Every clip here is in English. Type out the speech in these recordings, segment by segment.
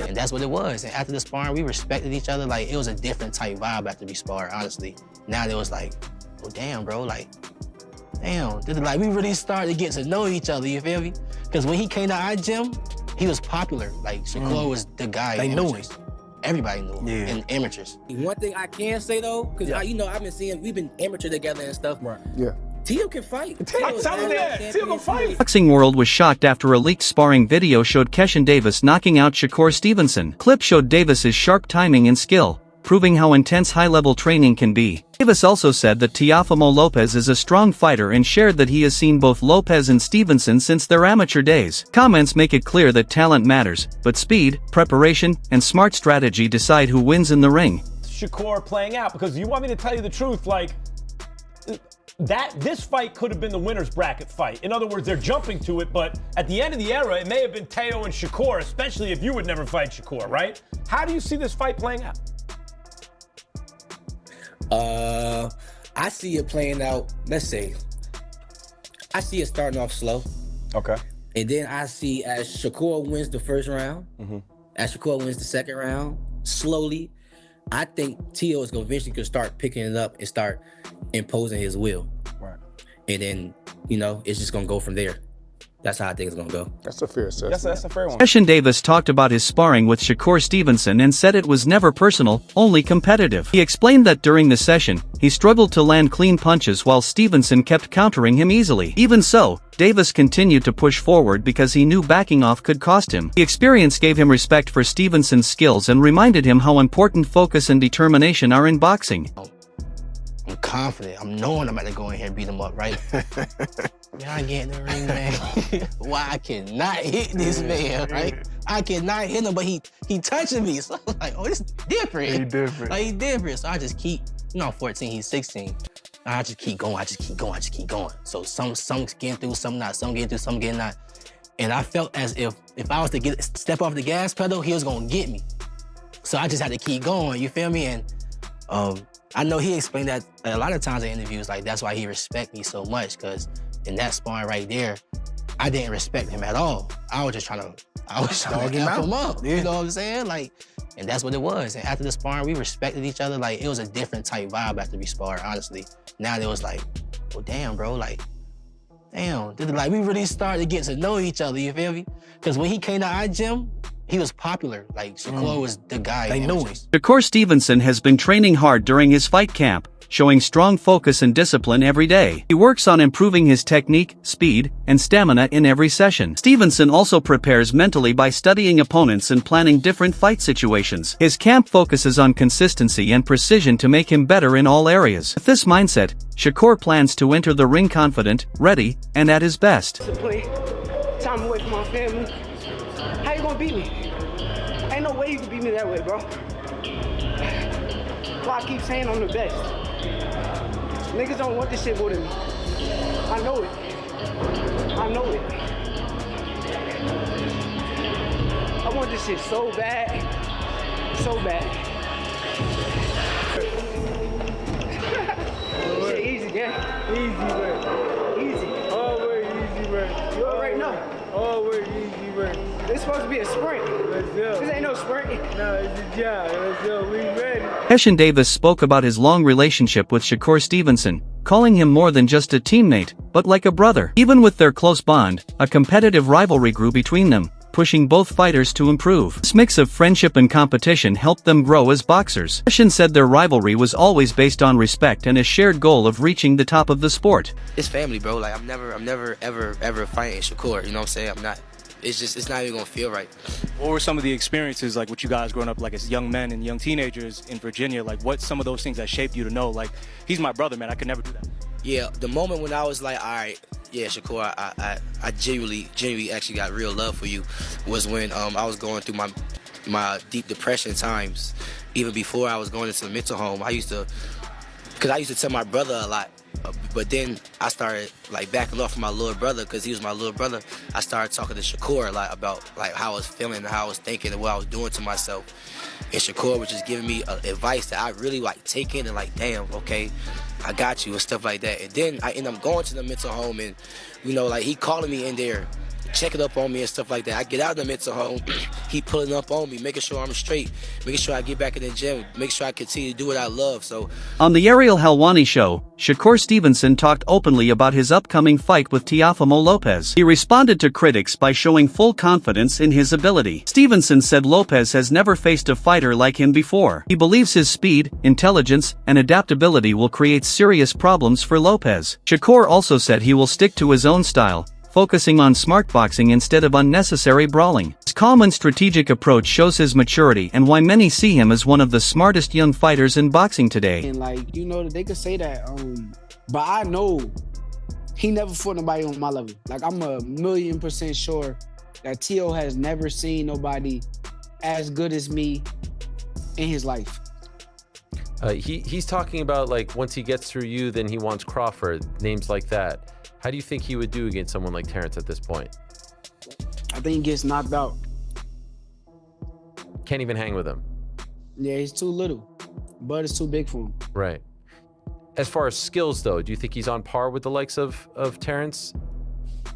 And that's what it was. And after the sparring, we respected each other. Like, it was a different type vibe after we sparred, honestly. Now it was like, oh, damn, bro, like, damn. Like, we really started to get to know each other, you feel me? Because when he came to our gym, he was popular. Like, Shakur was the guy. They knew him. Everybody knew him, in amateurs. One thing I can say, though, because, I've been seeing, we've been amateur together and stuff. Right. Yeah. Teo can fight. Teo can fight. Boxing world was shocked after a leaked sparring video showed Keyshawn Davis knocking out Shakur Stevenson. Clip showed Davis's sharp timing and skill, proving how intense high-level training can be. Davis also said that Teofimo Lopez is a strong fighter and shared that he has seen both Lopez and Stevenson since their amateur days. Comments make it clear that talent matters, but speed, preparation, and smart strategy decide who wins in the ring. Shakur playing out, because you want me to tell you the truth, like, this fight could have been the winner's bracket fight. In other words, they're jumping to it, but at the end of the era, it may have been Teo and Shakur, especially if you would never fight Shakur, right? How do you see this fight playing out? I see it playing out, let's say, I see it starting off slow. Okay. And then I see as Shakur wins the first round, as Shakur wins the second round, slowly, I think Teo is eventually going to start picking it up and start imposing his will. Right. And then, it's just going to go from there. That's how I think it's going to go. That's a fair assessment. That's a fair one. Keyshawn Davis talked about his sparring with Shakur Stevenson and said it was never personal, only competitive. He explained that during the session, he struggled to land clean punches while Stevenson kept countering him easily. Even so, Davis continued to push forward because he knew backing off could cost him. The experience gave him respect for Stevenson's skills and reminded him how important focus and determination are in boxing. I'm confident. I'm knowing I'm about to go in here and beat him up, right? Man, I get in the ring, man. Why I cannot hit this man, right? I cannot hit him, but he touching me. So I'm like, oh, this is different. He different. Like, he different. So I just keep, I'm 14, he's 16. I just keep going, I just keep going. So some getting through, some not. Some getting through, some getting not. And I felt as if I was to step off the gas pedal, he was gonna get me. So I just had to keep going, you feel me? And I know he explained that a lot of times in interviews, like that's why he respect me so much, because in that sparring right there, I didn't respect him at all. I was just trying to F him up. You know what I'm saying? Like, and that's what it was. And after the sparring, we respected each other. Like, it was a different type vibe after we sparred, honestly. Now it was like, oh, damn, bro, like, damn. Like, we really started to get to know each other, you feel me? Because when he came to our gym, he was popular. Like, Shakur was the guy. They knew him. Shakur Stevenson has been training hard during his fight camp, showing strong focus and discipline every day. He works on improving his technique, speed, and stamina in every session. Stevenson also prepares mentally by studying opponents and planning different fight situations. His camp focuses on consistency and precision to make him better in all areas. With this mindset, Shakur plans to enter the ring confident, ready, and at his best. Time away from my family. How you gonna beat me? Ain't no way you can beat me that way, bro. Why I keep saying I'm the best. Niggas don't want this shit more than me. I know it. I know it. I want this shit so bad. So bad. Shit easy, gang. Easy, man. Easy. Always easy, man. You already know. Always easy, man. It's supposed to be a sprint. Let's go. This ain't no sprint. No, it's a job. Let's go. We ready. Keyshawn Davis spoke about his long relationship with Shakur Stevenson, calling him more than just a teammate, but like a brother. Even with their close bond, a competitive rivalry grew between them, pushing both fighters to improve. This mix of friendship and competition helped them grow as boxers. Keyshawn said their rivalry was always based on respect and a shared goal of reaching the top of the sport. It's family, bro. Like, I'm never, ever fighting Shakur. You know what I'm saying? I'm not. It's not even gonna feel right. What were some of the experiences, like, with you guys growing up, like, as young men and young teenagers in Virginia? Like, what's some of those things that shaped you to know, like, he's my brother, man, I could never do that? Yeah, the moment when I was like, all right, yeah, Shakur, I genuinely actually got real love for you was when I was going through my deep depression times. Even before I was going into the mental home, I used to tell my brother a lot. But then I started like backing off from my little brother because he was my little brother. I started talking to Shakur a lot about like how I was feeling and how I was thinking and what I was doing to myself. And Shakur was just giving me advice that I really like taking and like, damn, okay, I got you and stuff like that. And then I end up going to the mental home, and you know, like he calling me in there, checking up on me and stuff like that. I get out of the mental home, he pulling up on me, making sure I'm straight, making sure I get back in the gym, making sure I continue to do what I love. So On the Ariel Helwani show, Shakur Stevenson talked openly about his upcoming fight with Teofimo Lopez. He responded to critics by showing full confidence in his ability. Stevenson said Lopez has never faced a fighter like him before. He believes his speed, intelligence, and adaptability will create serious problems for Lopez. Shakur also said he will stick to his own style, focusing on smart boxing instead of unnecessary brawling. His calm and strategic approach shows his maturity and why many see him as one of the smartest young fighters in boxing today. And like, you know, they could say that, but I know he never fought nobody on my level. Like, I'm 1,000,000% sure that Teo has never seen nobody as good as me in his life. He's talking about, like, once he gets through you, then he wants Crawford, names like that. How do you think he would do against someone like Terrence at this point? I think he gets knocked out. Can't even hang with him. Yeah, he's too little. Bud is too big for him. Right. As far as skills, though, do you think he's on par with the likes of Terrence?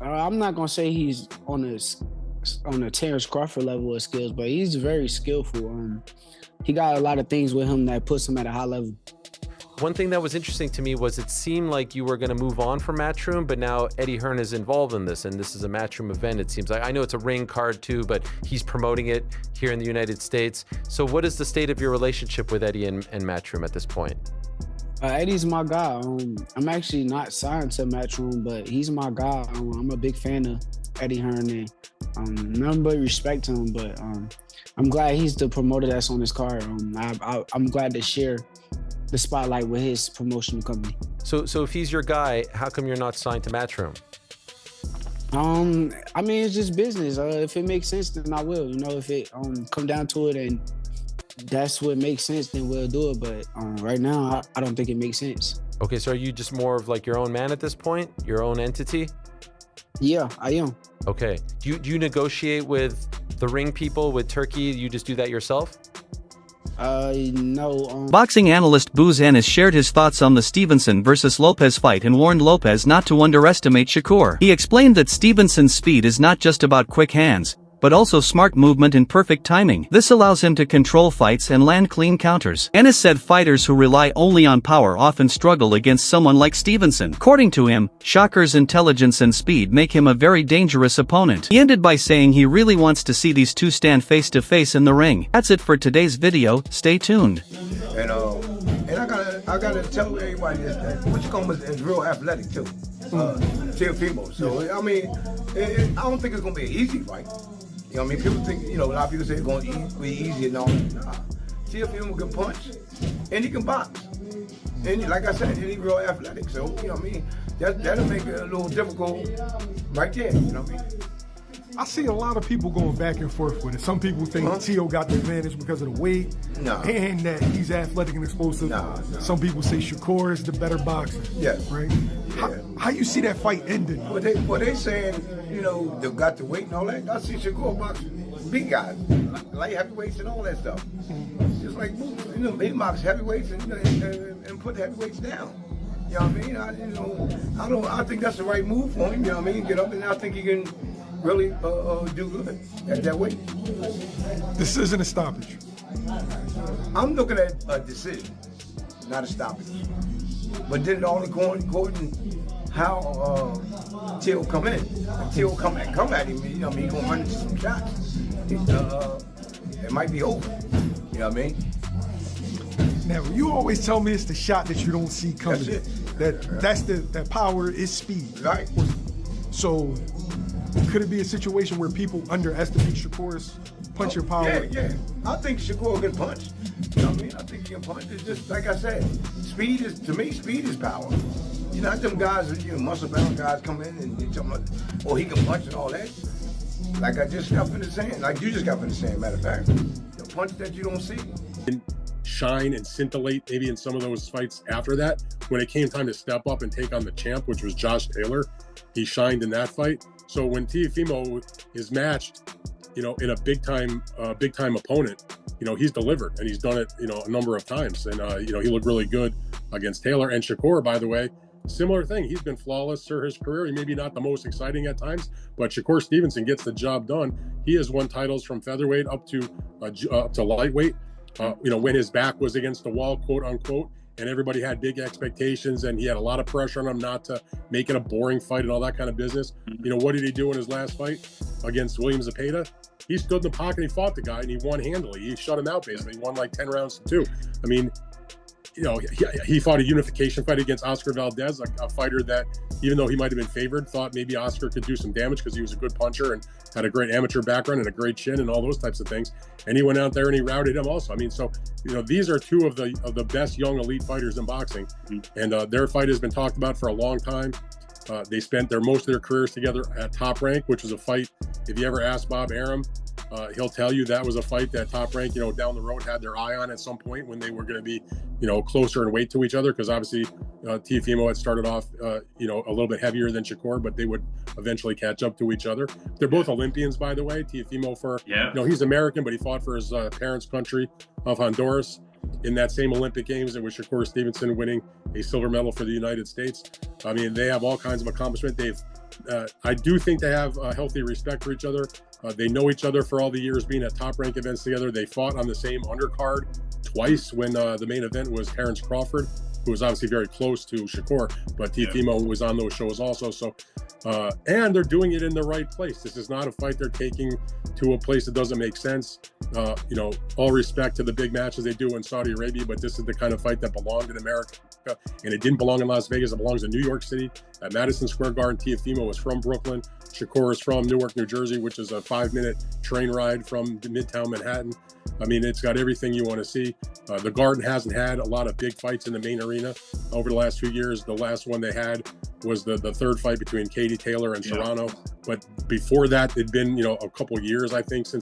I'm not gonna say he's on a Terrence Crawford level of skills, but he's very skillful. He got a lot of things with him that puts him at a high level. One thing that was interesting to me was it seemed like you were going to move on from Matchroom, but now Eddie Hearn is involved in this, and this is a Matchroom event, it seems like. I know it's a ring card too, but he's promoting it here in the United States. So what is the state of your relationship with Eddie and Matchroom at this point? Eddie's my guy. I'm actually not signed to Matchroom, but he's my guy. I'm a big fan of Eddie Hearn, and nothing but respect to him, but I'm glad he's the promoter that's on this card. I'm glad to share the spotlight with his promotional company. So if he's your guy, how come you're not signed to Matchroom? I mean, it's just business. If it makes sense, then I will. You know, if it come down to it and that's what makes sense, then we'll do it. But right now, I don't think it makes sense. Okay, so are you just more of like your own man at this point? Your own entity? Yeah, I am. Okay. Do you negotiate with the ring people, with Turkey? You just do that yourself? No. Boxing analyst Booz Ennis shared his thoughts on the Stevenson versus Lopez fight and warned Lopez not to underestimate Shakur. He explained that Stevenson's speed is not just about quick hands, but also smart movement and perfect timing. This allows him to control fights and land clean counters. Ennis said fighters who rely only on power often struggle against someone like Stevenson. According to him, Shakur's intelligence and speed make him a very dangerous opponent. He ended by saying he really wants to see these two stand face to face in the ring. That's it for today's video. Stay tuned. And I gotta tell everybody this, that Whitcomb is real athletic too. Teofimo. So I mean, I don't think it's gonna be an easy fight. You know what I mean? People think, you know, a lot of people say it's going to be easy and all that. Nah. Teofimo can punch and he can box. And like I said, he's real athletic. So, you know what I mean? That'll make it a little difficult right there. You know what I mean? I see a lot of people going back and forth with it. Some people think Teo got the advantage because of the weight and that he's athletic and explosive. Some people say Shakur is the better boxer. Yeah. Right? How you see that fight ending? Well, they saying, you know, they got the weight and all that. I see Shakur box big guys, light heavyweights and all that stuff. Just like, you know, he box heavyweights and put heavyweights down. You know what I mean? I think that's the right move for him. You know what I mean? Get up, and I think he can really do good at that weight. This isn't a stoppage. I'm looking at a decision, not a stoppage. But then it all according how Teo come in. If Teo come at him, you know what I mean, he's gonna run into some shots. It might be over. You know what I mean? Now, you always tell me it's the shot that you don't see coming. That's it. That power is speed. Right. So could it be a situation where people underestimate Shakur's punching power? Yeah. I think Shakur can punch. You know what I mean? I think he can punch. It's just like I said, speed is power. You know, not them guys, you know, muscle-bound guys come in and they tell me, oh, he can punch and all that. Like I just got finished saying, like you just got finished saying, matter of fact, the punch that you don't see. Shine and scintillate maybe in some of those fights after that. When it came time to step up and take on the champ, which was Josh Taylor, he shined in that fight. So when Teofimo is matched, you know, in a big time opponent, you know, he's delivered and he's done it, you know, a number of times. And, you know, he looked really good against Taylor. And Shakur, by the way, similar thing. He's been flawless through his career. He may be not the most exciting at times, but Shakur Stevenson gets the job done. He has won titles from featherweight up to lightweight. When his back was against the wall, quote unquote, and everybody had big expectations, and he had a lot of pressure on him not to make it a boring fight and all that kind of business. What did he do in his last fight against William Zepeda? He stood in the pocket, and he fought the guy, and he won handily. He shut him out, basically. He won like 10 rounds to 2. I mean, he fought a unification fight against Oscar Valdez, a fighter that, even though he might have been favored, thought maybe Oscar could do some damage because he was a good puncher and had a great amateur background and a great chin and all those types of things. And he went out there and he routed him also. I mean, so, these are two of the best young elite fighters in boxing. And their fight has been talked about for a long time. They spent most of their careers together at Top Rank, which was a fight. If you ever ask Bob Arum, he'll tell you that was a fight that Top Rank, down the road had their eye on at some point when they were going to be, closer in weight to each other. Because obviously Teofimo had started off, a little bit heavier than Shakur, but they would eventually catch up to each other. They're both Olympians, by the way. Teofimo he's American, but he fought for his parents' country of Honduras. In that same Olympic Games, it was Shakur Stevenson winning a silver medal for the United States. I mean, they have all kinds of accomplishment. I do think they have a healthy respect for each other. They know each other for all the years being at Top Rank events together. They fought on the same undercard twice when the main event was Terrence Crawford, who was obviously very close to Shakur, but Teofimo was on those shows also. So, and they're doing it in the right place. This is not a fight they're taking to a place that doesn't make sense. All respect to the big matches they do in Saudi Arabia, but this is the kind of fight that belonged in America, and it didn't belong in Las Vegas. It belongs in New York City at Madison Square Garden. Teofimo is from Brooklyn. Shakur is from Newark, New Jersey, which is a 5-minute train ride from Midtown Manhattan. I mean, it's got everything you want to see. The Garden hasn't had a lot of big fights in the main arena over the last few years. The last one they had was the third fight between Katie Taylor and Serrano. But before that, it'd been, a couple years, I think, since